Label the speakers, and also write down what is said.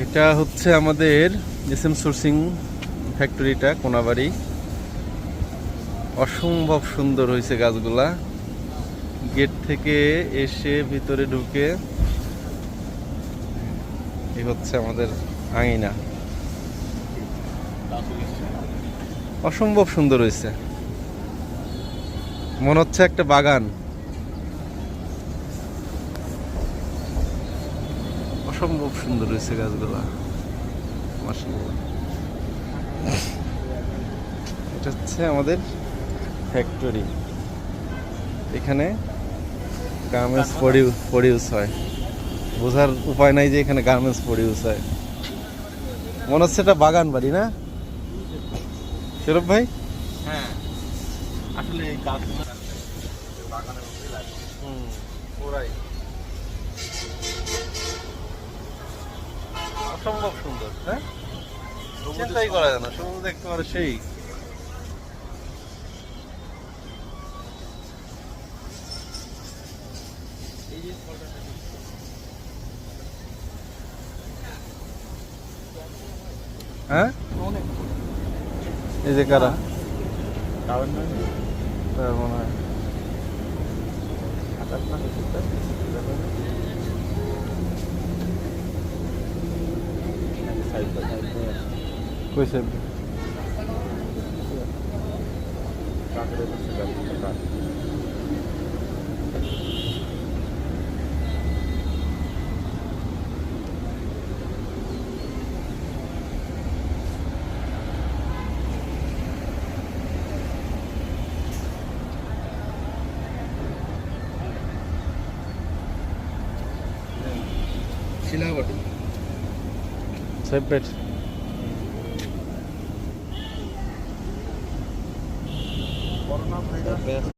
Speaker 1: এটা হচ্ছে আমাদের এসএম সোর্সিং ফ্যাক্টরিটা কোনাবাড়ি। অসম্ভব সুন্দর হয়েছে গাছগুলা। গেট থেকে এসে ভিতরে ঢুকে এই হচ্ছে আমাদের আঙিনা। অসম্ভব সুন্দর হয়েছে, মনে হচ্ছে একটা বাগান। অসম্ভব সুন্দর হয়েছে গাছগুলা, মাশাআল্লাহ। এটা হচ্ছে আমাদের ফ্যাক্টরি, এখানে গার্মেন্টস প্রডিউস হয়। বোঝার উপায় নাই যে এখানে গার্মেন্টস প্রডিউস হয়। মনে হচ্ছে এটা বাগান বাড়ি, না সৌরভ ভাই?
Speaker 2: হ্যাঁ, আসলে এই গাছগুলো
Speaker 1: পুরাই অসম্ভব সুন্দর। হ্যাঁ, চিন্তাই করা যায় না, সমুদ্র দেখতে পারে সেই। হ্যাঁ, এই যে কারা তার মনে হয় কইছে
Speaker 2: শিলাবটি
Speaker 1: সেপারেট।
Speaker 2: Corona virus